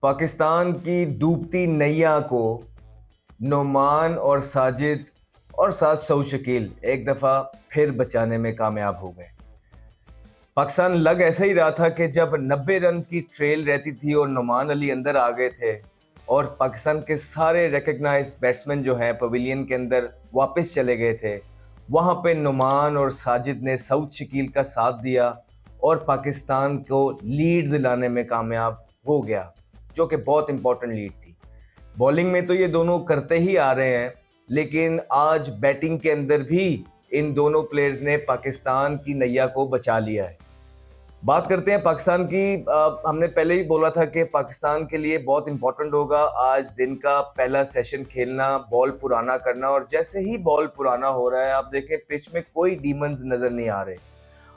पाकिस्तान की डूबती नैया को नोमान और साजिद और साथ सऊ शकील एक दफ़ा फिर बचाने में कामयाब हो गए। पाकिस्तान लग ऐसा ही रहा था कि जब 90 रन की ट्रेल रहती थी और नोमान अली अंदर आ गए थे और पाकिस्तान के सारे रिकग्नाइज्ड बैट्समैन जो हैं पवेलियन के अंदर वापस चले गए थे, वहाँ पे नोमान और साजिद ने सऊद शकील का साथ दिया और पाकिस्तान को लीड दिलाने में कामयाब हो गया, जो कि बहुत इंपॉर्टेंट लीड थी। बॉलिंग में तो ये दोनों करते ही आ रहे हैं, लेकिन आज बैटिंग के अंदर भी इन दोनों प्लेयर्स ने पाकिस्तान की नैया को बचा लिया है। बात करते हैं पाकिस्तान की। हमने पहले ही बोला था कि पाकिस्तान के लिए बहुत इंपॉर्टेंट होगा आज दिन का पहला सेशन खेलना, बॉल पुराना करना। और जैसे ही बॉल पुराना हो रहा है, आप देखें पिच में कोई डीमंस नजर नहीं आ रहे।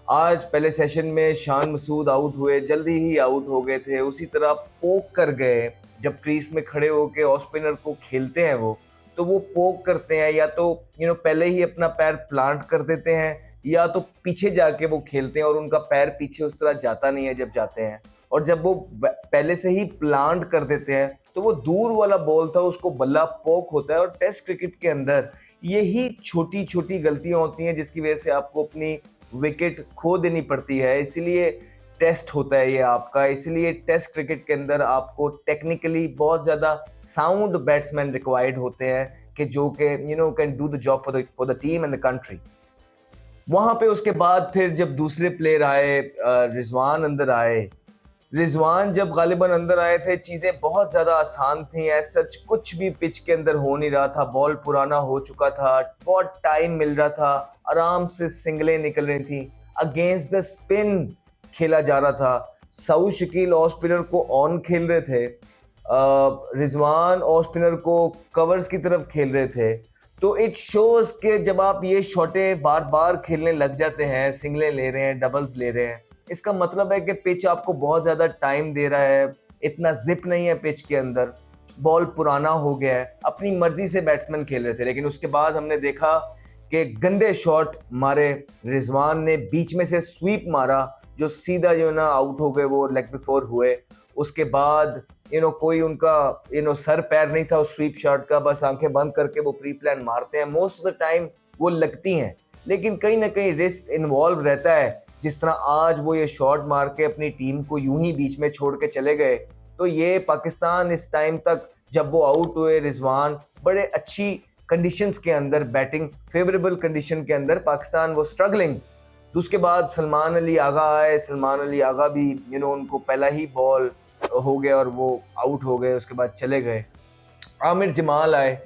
आज पहले सेशन में शान मसूद आउट हुए, जल्दी ही आउट हो गए थे। उसी तरह पोक कर गए, जब क्रीज में खड़े होकर ऑफ स्पिनर को खेलते हैं तो वो पोक करते हैं, या तो पहले ही अपना पैर प्लांट कर देते हैं या तो पीछे जाके वो खेलते हैं और उनका पैर पीछे उस तरह जाता नहीं है जब जाते हैं। और जब वो पहले से ही प्लांट कर देते हैं तो वो दूर वाला बॉल था, उसको बल्ला पोक होता है। और टेस्ट क्रिकेट के अंदर यही छोटी छोटी गलतियां होती हैं जिसकी वजह से आपको अपनी विकेट खो देनी पड़ती है। इसीलिए टेस्ट होता है ये आपका, इसलिए टेस्ट क्रिकेट के अंदर आपको टेक्निकली बहुत ज़्यादा साउंड बैट्समैन रिक्वायर्ड होते हैं कि जो कि can do the job for the team and the country. वहां पे उसके बाद फिर जब दूसरे प्लेयर आए, रिजवान अंदर आए। रिजवान जब गालिबन अंदर आए थे, चीज़ें बहुत ज़्यादा आसान थी। सच कुछ भी पिच के अंदर हो नहीं रहा था, बॉल पुराना हो चुका था, बहुत टाइम मिल रहा था, आराम से सिंगलें निकल रही थी, अगेंस्ट द स्पिन खेला जा रहा था। सऊ शकील ऑफ स्पिनर को ऑन खेल रहे थे, रिजवान ऑफ स्पिनर को कवर्स की तरफ खेल रहे थे। तो इट शोज के जब आप ये शॉटें बार बार खेलने लग जाते हैं, सिंगलें ले रहे हैं, डबल्स ले रहे हैं, इसका मतलब है कि पिच आपको बहुत ज़्यादा टाइम दे रहा है। इतना जिप नहीं है पिच के अंदर, बॉल पुराना हो गया है। अपनी मर्जी से बैट्समैन खेल रहे थे, लेकिन उसके बाद हमने देखा कि गंदे शॉट मारे। रिजवान ने बीच में से स्वीप मारा, जो सीधा आउट हो गए, वो लेग बिफोर हुए। उसके बाद कोई उनका सर पैर नहीं था उस स्वीप शॉट का, बस आंखें बंद करके वो प्री प्लान मारते हैं। मोस्ट ऑफ द टाइम वो लगती हैं, लेकिन कहीं ना कहीं रिस्क इन्वॉल्व रहता है। जिस तरह आज वो ये शॉट मार के अपनी टीम को यूं ही बीच में छोड़ के चले गए, तो ये पाकिस्तान इस टाइम तक जब वो आउट हुए, रिजवान बड़े अच्छी कंडीशंस के अंदर, बैटिंग फेवरेबल कंडीशन के अंदर पाकिस्तान वो स्ट्रगलिंग। तो उसके बाद सलमान अली आगा आए। सलमान अली आगा भी उनको पहला ही बॉल हो गया और वो आउट हो गए, उसके बाद चले गए। आमिर जमाल आए।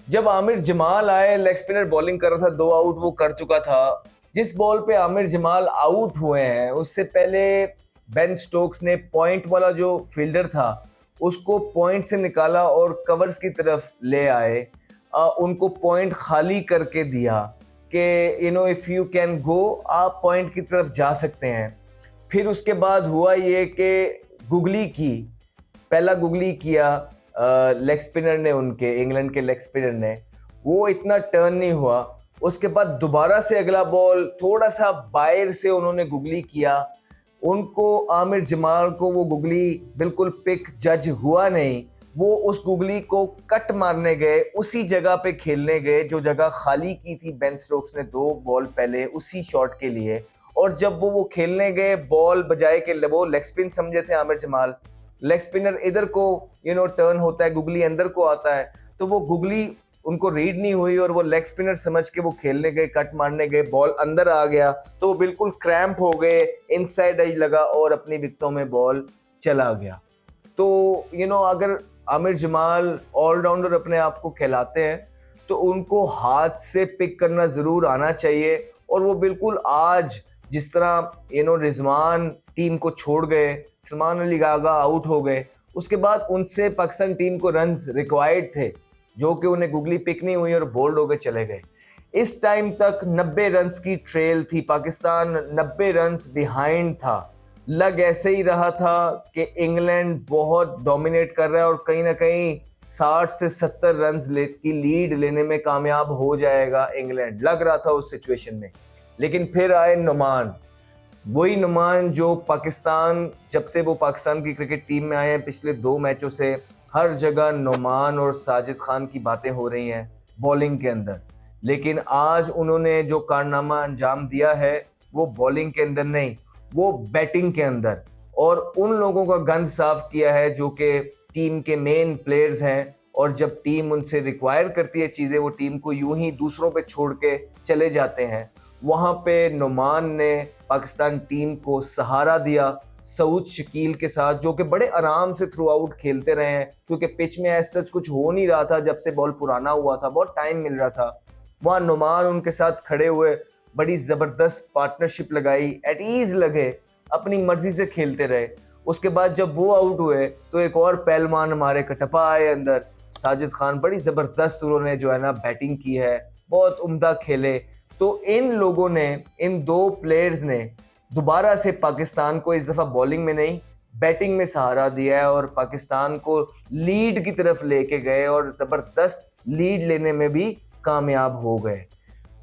जब आमिर जमाल आए, लेग स्पिनर बॉलिंग कर रहा था, 2 आउट वो कर चुका था। जिस बॉल पे आमिर जमाल आउट हुए हैं, उससे पहले बेन स्टोक्स ने पॉइंट वाला जो फील्डर था उसको पॉइंट से निकाला और कवर्स की तरफ ले आए। उनको पॉइंट खाली करके दिया कि इफ़ यू कैन गो, आप पॉइंट की तरफ जा सकते हैं। फिर उसके बाद हुआ ये कि गुगली की, पहला गुगली किया लेग स्पिनर ने, उनके इंग्लैंड के लेग स्पिनर ने, वो इतना टर्न नहीं हुआ। उसके बाद दोबारा से अगला बॉल थोड़ा सा बाहर से उन्होंने गुगली किया। उनको आमिर जमाल को वो गुगली बिल्कुल पिक जज हुआ नहीं। वो उस गुगली को कट मारने गए, उसी जगह पे खेलने गए जो जगह खाली की थी बेन स्टोक्स ने 2 बॉल पहले उसी शॉट के लिए। और जब वो खेलने गए, बॉल बजाए के वो लेग स्पिन समझे थे आमिर जमाल, लेग स्पिनर इधर को टर्न होता है, गुगली अंदर को आता है, तो वो गुगली उनको रीड नहीं हुई और वो लेग स्पिनर समझ के वो खेलने गए, कट मारने गए, बॉल अंदर आ गया, तो वो बिल्कुल क्रैम्प हो गए, इनसाइड एज लगा और अपनी विकेटों में बॉल चला गया। तो अगर आमिर जमाल ऑलराउंडर अपने आप को कहलाते हैं, तो उनको हाथ से पिक करना ज़रूर आना चाहिए। और वो बिल्कुल आज जिस तरह रिजवान टीम को छोड़ गए, सलमान अली गागा आउट हो गए, उसके बाद उनसे पाकिस्तान टीम को रन्स रिक्वायर्ड थे, जो कि उन्हें गुगली पिक नहीं हुई और बोल्ड होकर चले गए। इस टाइम तक 90 रन्स की ट्रेल थी, पाकिस्तान 90 रन्स बिहाइंड था। लग ऐसे ही रहा था कि इंग्लैंड बहुत डोमिनेट कर रहा है और कहीं ना कहीं 60 से 70 रन्स की लीड लेने में कामयाब हो जाएगा इंग्लैंड, लग रहा था उस सिचुएशन में। लेकिन फिर आए नोमान। वही नुमान जो पाकिस्तान, जब से वो पाकिस्तान की क्रिकेट टीम में आए हैं, पिछले 2 मैचों से हर जगह नुमान और साजिद खान की बातें हो रही हैं बॉलिंग के अंदर। लेकिन आज उन्होंने जो कारनामा अंजाम दिया है वो बॉलिंग के अंदर नहीं, वो बैटिंग के अंदर, और उन लोगों का गंद साफ किया है जो कि टीम के मेन प्लेयर्स हैं। और जब टीम उनसे रिक्वायर करती है चीज़ें, वो टीम को यूं ही दूसरों पे छोड़ के चले जाते हैं। वहाँ पे नुमान ने पाकिस्तान टीम को सहारा दिया सऊद शकील के साथ, जो कि बड़े आराम से थ्रू आउट खेलते रहे हैं, क्योंकि पिच में ऐसा सच कुछ हो नहीं रहा था। जब से बॉल पुराना हुआ था, बहुत टाइम मिल रहा था, वहाँ नुमान उनके साथ खड़े हुए, बड़ी ज़बरदस्त पार्टनरशिप लगाई, एट ईज लगे, अपनी मर्जी से खेलते रहे। उसके बाद जब वो आउट हुए तो एक और पहलवान हमारे कटपा आए अंदर, साजिद खान। बड़ी ज़बरदस्त उन्होंने जो है ना बैटिंग की है, बहुत उम्दा खेले। तो इन लोगों ने, इन 2 प्लेयर्स ने दोबारा से पाकिस्तान को इस दफ़ा बॉलिंग में नहीं बैटिंग में सहारा दिया है और पाकिस्तान को लीड की तरफ लेके गए और ज़बरदस्त लीड लेने में भी कामयाब हो गए।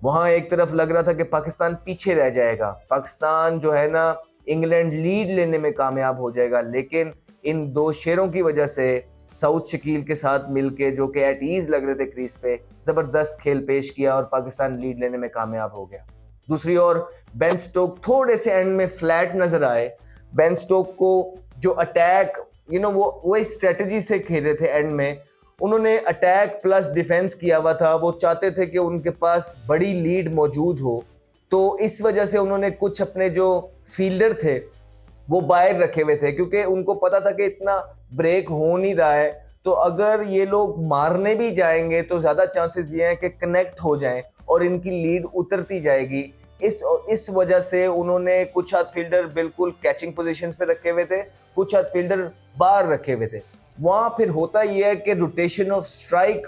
वहाँ एक तरफ लग रहा था कि पाकिस्तान पीछे रह जाएगा, पाकिस्तान जो है ना इंग्लैंड लीड लेने में कामयाब हो जाएगा, लेकिन इन 2 शेरों की वजह से सऊद शकील के साथ मिलके, जो कि एट ईज लग रहे थे क्रीज पे, ज़बरदस्त खेल पेश किया और पाकिस्तान लीड लेने में कामयाब हो गया। दूसरी ओर बेन स्टोक थोड़े से एंड में फ्लैट नजर आए। बेन स्टोक को जो अटैक, वो इस स्ट्रेटजी से खेल रहे थे एंड में, उन्होंने अटैक प्लस डिफेंस किया हुआ था। वो चाहते थे कि उनके पास बड़ी लीड मौजूद हो, तो इस वजह से उन्होंने कुछ अपने जो फील्डर थे वो बाहर रखे हुए थे, क्योंकि उनको पता था कि इतना ब्रेक हो नहीं रहा है, तो अगर ये लोग मारने भी जाएंगे तो ज़्यादा चांसेस ये हैं कि कनेक्ट हो जाएं और इनकी लीड उतरती जाएगी। इस वजह से उन्होंने कुछ हाथ फील्डर बिल्कुल कैचिंग पोजीशंस पे रखे हुए थे, कुछ हाथ फील्डर बाहर रखे हुए थे। वहाँ फिर होता यह है कि रोटेशन ऑफ स्ट्राइक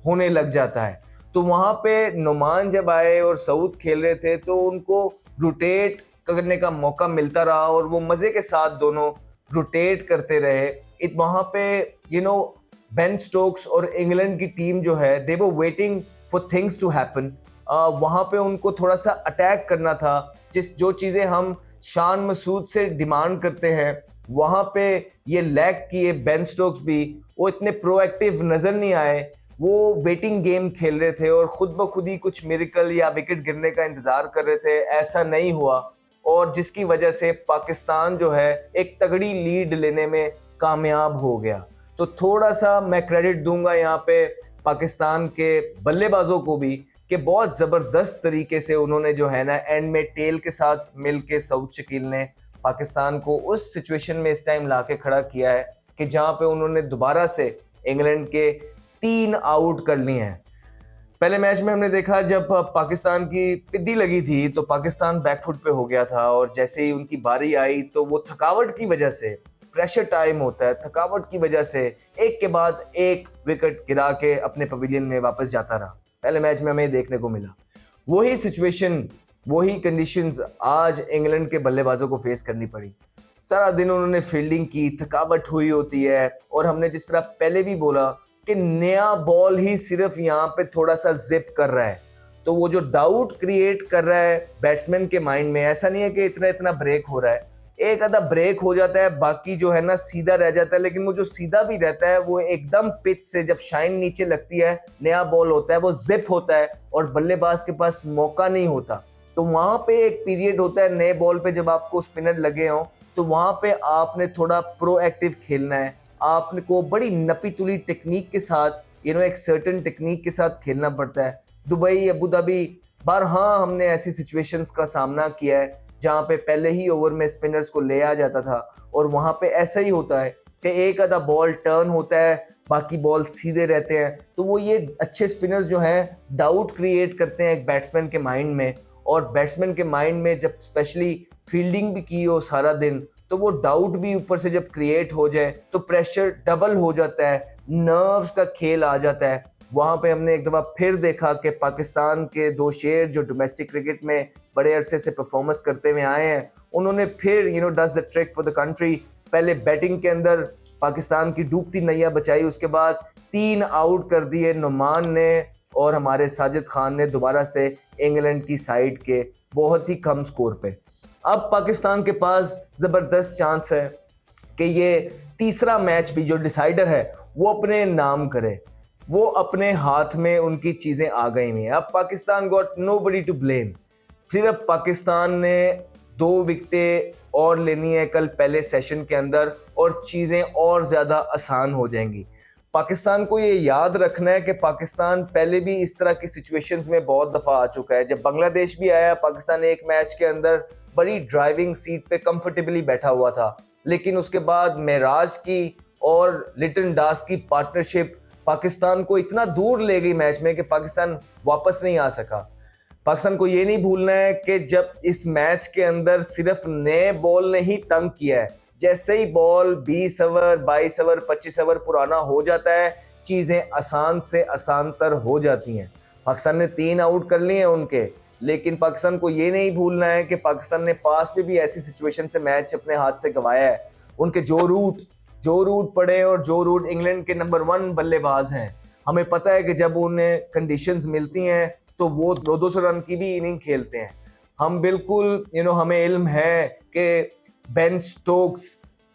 होने लग जाता है। तो वहाँ पे नुमान जब आए और सऊद खेल रहे थे तो उनको रोटेट करने का मौका मिलता रहा और वो मज़े के साथ दोनों रोटेट करते रहे। वहाँ पे बेन स्टोक्स और इंग्लैंड की टीम जो है, they were waiting for things to happen. वहाँ पे उनको थोड़ा सा अटैक करना था, जो चीज़ें हम शान मसूद से डिमांड करते हैं, वहाँ पे ये लैक किए बेन स्टोक्स भी। वो इतने प्रोएक्टिव नज़र नहीं आए, वो वेटिंग गेम खेल रहे थे और ख़ुद ब खुद ही कुछ मिरेकल या विकेट गिरने का इंतज़ार कर रहे थे। ऐसा नहीं हुआ और जिसकी वजह से पाकिस्तान जो है एक तगड़ी लीड लेने में कामयाब हो गया। तो थोड़ा सा मैं क्रेडिट दूंगा यहाँ पे पाकिस्तान के बल्लेबाजों को भी, कि बहुत ज़बरदस्त तरीके से उन्होंने जो है ना एंड में टेल के साथ मिल के सऊद शकील ने पाकिस्तान को उस सिचुएशन में इस टाइम ला के खड़ा किया है कि जहाँ पे उन्होंने दोबारा से इंग्लैंड के 3 आउट कर लिए हैं। पहले मैच में हमने देखा जब पाकिस्तान की पिद्दी लगी थी तो पाकिस्तान बैकफुट पे हो गया था, और जैसे ही उनकी बारी आई तो वो थकावट की वजह से, प्रेशर टाइम होता है, थकावट की वजह से एक के बाद एक विकेट गिरा के अपने पवेलियन में वापस जाता रहा। पहले मैच में हमें देखने को मिला वही सिचुएशन, वही कंडीशंस आज इंग्लैंड के बल्लेबाजों को फेस करनी पड़ी। सारा दिन उन्होंने फील्डिंग की, थकावट हुई होती है, और हमने जिस तरह पहले भी बोला कि नया बॉल ही सिर्फ यहाँ पे थोड़ा सा जिप कर रहा है, तो वो जो डाउट क्रिएट कर रहा है बैट्समैन के माइंड में, ऐसा नहीं है कि इतना इतना ब्रेक हो रहा है, एक आधा ब्रेक हो जाता है, बाकी जो है ना सीधा रह जाता है। लेकिन वो जो सीधा भी रहता है वो एकदम पिच से जब शाइन नीचे लगती है, नया बॉल होता है, वो जिप होता है और बल्लेबाज के पास मौका नहीं होता। तो वहां पे एक पीरियड होता है नए बॉल पे, जब आपको स्पिनर लगे हों तो वहां पे आपने थोड़ा प्रोएक्टिव खेलना है, आपको बड़ी नपी तुली टेक्निक के साथ एक सर्टेन टेक्निक के साथ खेलना पड़ता है। दुबई, अबू धाबी, हाँ हमने ऐसी सिचुएशंस का सामना किया है जहाँ पे पहले ही ओवर में स्पिनर्स को ले आ जाता था, और वहाँ पे ऐसा ही होता है कि एक आधा बॉल टर्न होता है, बाकी बॉल सीधे रहते हैं। तो वो ये अच्छे स्पिनर्स जो हैं डाउट क्रिएट करते हैं एक बैट्समैन के माइंड में, और बैट्समैन के माइंड में जब स्पेशली फील्डिंग भी की हो सारा दिन, तो वो डाउट भी ऊपर से जब क्रिएट हो जाए तो प्रेशर डबल हो जाता है, नर्व्स का खेल आ जाता है। वहाँ पे हमने एक दफ़ा फिर देखा कि पाकिस्तान के 2 शेर जो डोमेस्टिक क्रिकेट में बड़े अरसे से परफॉर्मेंस करते हुए आए हैं, उन्होंने फिर does the trick for the country. पहले बैटिंग के अंदर पाकिस्तान की डूबती नैया बचाई, उसके बाद 3 आउट कर दिए नुमान ने और हमारे साजिद खान ने दोबारा से इंग्लैंड की साइड के बहुत ही कम स्कोर पे। अब पाकिस्तान के पास जबरदस्त चांस है कि ये तीसरा मैच भी जो डिसाइडर है वो अपने नाम करे। वो अपने हाथ में उनकी चीजें आ गई हुई हैं। अब Pakistan got nobody to blame. सिर्फ पाकिस्तान ने 2 विकेटें और लेनी है कल पहले सेशन के अंदर और चीजें और ज्यादा आसान हो जाएंगी। पाकिस्तान को ये याद रखना है कि पाकिस्तान पहले भी इस तरह की सिचुएशंस में बहुत दफा आ चुका है। जब बांग्लादेश भी आया, पाकिस्तान एक मैच के अंदर बड़ी ड्राइविंग सीट पे कंफर्टेबली बैठा हुआ था, लेकिन उसके बाद मेराज की और लिटन दास की पार्टनरशिप पाकिस्तान को इतना दूर ले गई मैच में कि पाकिस्तान वापस नहीं आ सका। पाकिस्तान को ये नहीं भूलना है कि जब इस मैच के अंदर सिर्फ नए बॉल ने ही तंग किया है, जैसे ही बॉल 20 ओवर 22 ओवर 25 ओवर पुराना हो जाता है, चीजें आसान से आसान तर हो जाती हैं। पाकिस्तान ने 3 आउट कर लिए हैं उनके, लेकिन पाकिस्तान को ये नहीं भूलना है कि पाकिस्तान ने पास में भी ऐसी सिचुएशन से मैच अपने हाथ से गंवाया है। उनके जो रूट पड़े, और जो रूट इंग्लैंड के नंबर 1 बल्लेबाज हैं। हमें पता है कि जब उन्हें कंडीशंस मिलती हैं तो वो 200 रन की भी इनिंग खेलते हैं। हम बिल्कुल हमें इल्म है कि बेन स्टोक्स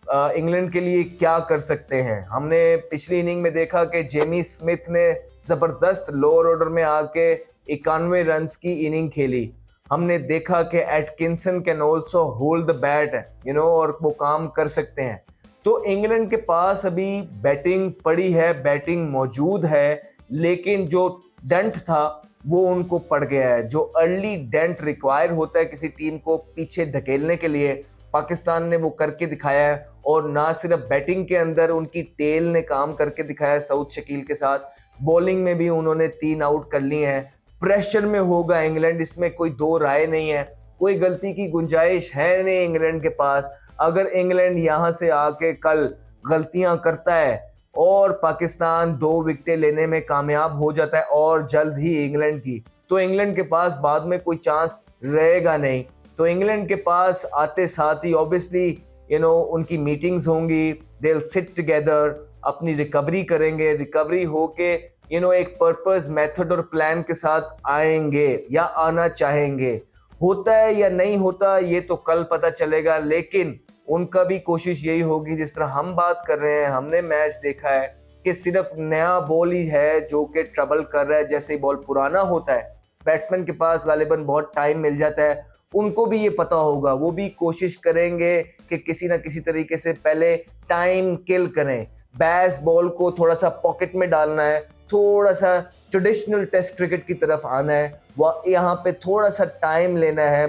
इंग्लैंड के लिए क्या कर सकते हैं। हमने पिछली इनिंग में देखा कि जेमी स्मिथ ने जबरदस्त लोअर ऑर्डर में आके 91 रन की इनिंग खेली। हमने देखा कि Atkinson can also hold the bat और वो काम कर सकते हैं। तो इंग्लैंड के पास अभी बैटिंग पड़ी है, बैटिंग मौजूद है, लेकिन जो डेंट था वो उनको पड़ गया है। जो अर्ली डेंट रिक्वायर होता है किसी टीम को पीछे ढकेलने के लिए, पाकिस्तान ने वो करके दिखाया है। और ना सिर्फ बैटिंग के अंदर उनकी टेल ने काम करके दिखाया सऊद शकील के साथ, बॉलिंग में भी उन्होंने 3 आउट कर लिए हैं। प्रेशर में होगा इंग्लैंड, इसमें कोई दो राय नहीं है। कोई गलती की गुंजाइश है नहीं इंग्लैंड के पास। अगर इंग्लैंड यहां से आके कल गलतियां करता है और पाकिस्तान 2 विकेटें लेने में कामयाब हो जाता है और जल्द ही इंग्लैंड की, तो इंग्लैंड के पास बाद में कोई चांस रहेगा नहीं। तो इंग्लैंड के पास आते साथ ही ऑब्वियसली उनकी मीटिंग्स होंगी, दे विल सिट टुगेदर, अपनी रिकवरी करेंगे, रिकवरी होके एक पर्पस, मेथड और प्लान के साथ आएंगे या आना चाहेंगे। होता है या नहीं होता ये तो कल पता चलेगा, लेकिन उनका भी कोशिश यही होगी। जिस तरह हम बात कर रहे हैं, हमने मैच देखा है कि सिर्फ नया बॉल ही है जो कि ट्रबल कर रहा है। जैसे ही बॉल पुराना होता है, बैट्समैन के पास गालिबन बहुत टाइम मिल जाता है, उनको भी ये पता होगा, वो भी कोशिश करेंगे कि किसी ना किसी तरीके से पहले टाइम किल करें। बैस बॉल को थोड़ा सा पॉकेट में डालना है, थोड़ा सा ट्रेडिशनल टेस्ट क्रिकेट की तरफ आना है, वह यहाँ पे थोड़ा सा टाइम लेना है,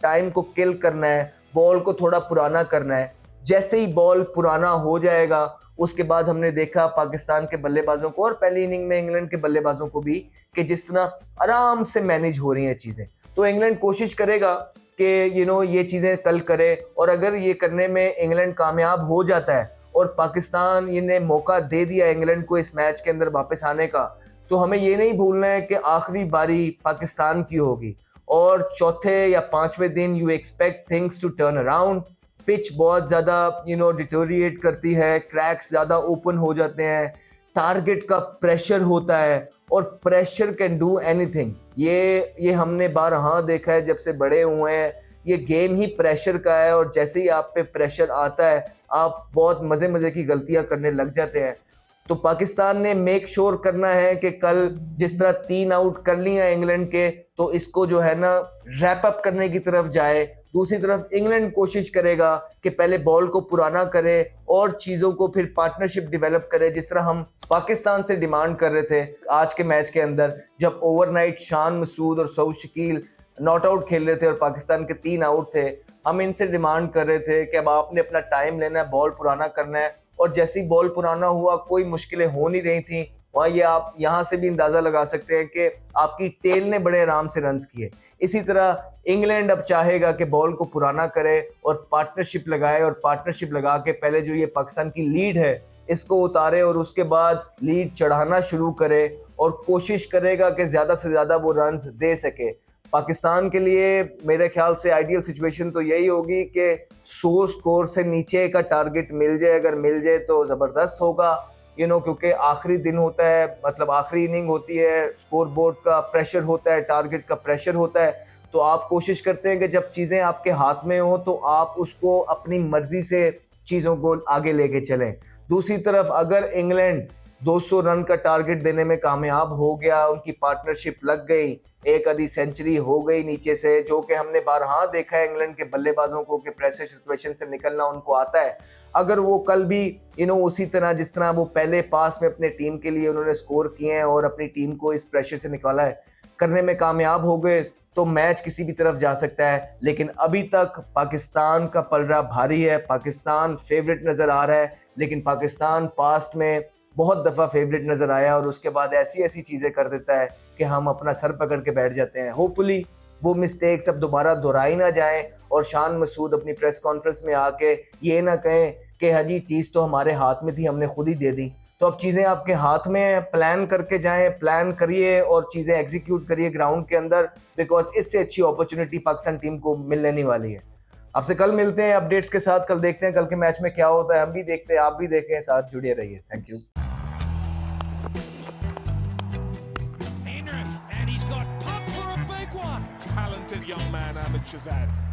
टाइम को किल करना है, बॉल को थोड़ा पुराना करना है। जैसे ही बॉल पुराना हो जाएगा, उसके बाद हमने देखा पाकिस्तान के बल्लेबाजों को और पहली इनिंग में इंग्लैंड के बल्लेबाजों को भी कि जिस तरह आराम से मैनेज हो रही हैं चीजें। तो इंग्लैंड कोशिश करेगा कि ये चीजें कल करे, और अगर ये करने में इंग्लैंड कामयाब हो जाता है और पाकिस्तान ने मौका दे दिया इंग्लैंड को इस मैच के अंदर वापस आने का, तो हमें ये नहीं भूलना है कि आखिरी बारी पाकिस्तान की होगी और चौथे या 5वें दिन you expect things to turn around. Pitch बहुत ज़्यादा डिटोरिएट करती है, क्रैक्स ज़्यादा ओपन हो जाते हैं, टारगेट का प्रेशर होता है और प्रेशर कैन डू एनीथिंग। ये हमने बारहा देखा है जब से बड़े हुए हैं। ये गेम ही प्रेशर का है, और जैसे ही आप पे प्रेशर आता है आप बहुत मज़े की गलतियां करने लग जाते हैं। तो पाकिस्तान ने मेक श्योर करना है कि कल जिस तरह 3 आउट कर लिया इंग्लैंड के, तो इसको रैप अप करने की तरफ जाए। दूसरी तरफ इंग्लैंड कोशिश करेगा कि पहले बॉल को पुराना करे और चीज़ों को फिर पार्टनरशिप डेवलप करे, जिस तरह हम पाकिस्तान से डिमांड कर रहे थे आज के मैच के अंदर, जब ओवरनाइट शान मसूद और सऊद शकील नॉट आउट खेल रहे थे और पाकिस्तान के 3 आउट थे। हम इनसे डिमांड कर रहे थे कि अब आपने अपना टाइम लेना है, बॉल पुराना करना है। और जैसे ही बॉल पुराना हुआ, कोई मुश्किलें हो नहीं रही थी वहाँ। ये आप यहाँ से भी अंदाज़ा लगा सकते हैं कि आपकी टेल ने बड़े आराम से रन्स किए। इसी तरह इंग्लैंड अब चाहेगा कि बॉल को पुराना करे और पार्टनरशिप लगाए, और पार्टनरशिप लगा के पहले जो ये पाकिस्तान की लीड है इसको उतारे और उसके बाद लीड चढ़ाना शुरू करे, और कोशिश करेगा कि ज़्यादा से ज़्यादा वो रन्स दे सके। पाकिस्तान के लिए मेरे ख्याल से आइडियल सिचुएशन तो यही होगी कि 100 स्कोर से नीचे का टारगेट मिल जाए। अगर मिल जाए तो ज़बरदस्त होगा, क्योंकि आखिरी दिन होता है, मतलब आखिरी इनिंग होती है, स्कोर बोर्ड का प्रेशर होता है, टारगेट का प्रेशर होता है। तो आप कोशिश करते हैं कि जब चीज़ें आपके हाथ में हो तो आप उसको अपनी मर्जी से चीज़ों को आगे लेके चलें। दूसरी तरफ अगर इंग्लैंड 200 रन का टारगेट देने में कामयाब हो गया, उनकी पार्टनरशिप लग गई, एक आधी सेंचुरी हो गई नीचे से, जो कि हमने बारहा देखा है इंग्लैंड के बल्लेबाजों को कि प्रेशर सिचुएशन से निकलना उनको आता है। अगर वो कल भी उसी तरह जिस तरह वो पहले पास में अपने टीम के लिए उन्होंने स्कोर किए हैं और अपनी टीम को इस प्रेशर से निकाला है, करने में कामयाब हो गए, तो मैच किसी भी तरफ जा सकता है। लेकिन अभी तक पाकिस्तान का पलड़ा भारी है, पाकिस्तान फेवरेट नज़र आ रहा है, लेकिन पाकिस्तान पास्ट में बहुत दफ़ा फेवरेट नज़र आया और उसके बाद ऐसी ऐसी चीज़ें कर देता है कि हम अपना सर पकड़ के बैठ जाते हैं। होपफुली वो मिस्टेक्स अब दोबारा दोहराई ना जाएं और शान मसूद अपनी प्रेस कॉन्फ्रेंस में आके ये ना कहें कि हाँ जी चीज़ तो हमारे हाथ में थी, हमने खुद ही दे दी। तो अब चीज़ें आपके हाथ में हैं, प्लान करके जाएं, प्लान करिए और चीज़ें एग्जीक्यूट करिए ग्राउंड के अंदर, बिकॉज इससे अच्छी अपॉर्चुनिटी पाकिस्तान टीम को मिलने नहीं वाली है। आपसे कल मिलते हैं अपडेट्स के साथ, कल देखते हैं कल के मैच में क्या होता है, हम भी देखते हैं, आप भी देखें, साथ जुड़े रहिए। Thank you. Henry, and he's got pumped for a big one. Talented young man, Ahmed Shahzad.